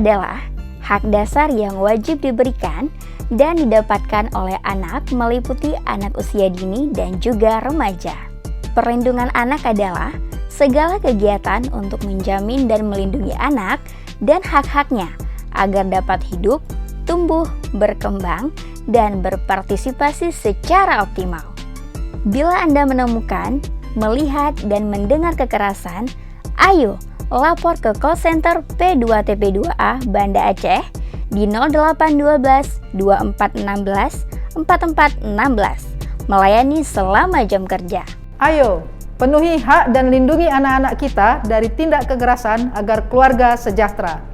adalah hak dasar yang wajib diberikan dan didapatkan oleh anak meliputi anak usia dini dan juga remaja. Perlindungan anak adalah segala kegiatan untuk menjamin dan melindungi anak dan hak-haknya agar dapat hidup, tumbuh, berkembang, dan berpartisipasi secara optimal. Bila Anda menemukan, melihat, dan mendengar kekerasan, ayo lapor ke call center P2TP2A Banda Aceh di 0812 2416 4416, melayani selama jam kerja. Ayo, penuhi hak dan lindungi anak-anak kita dari tindak kekerasan agar keluarga sejahtera.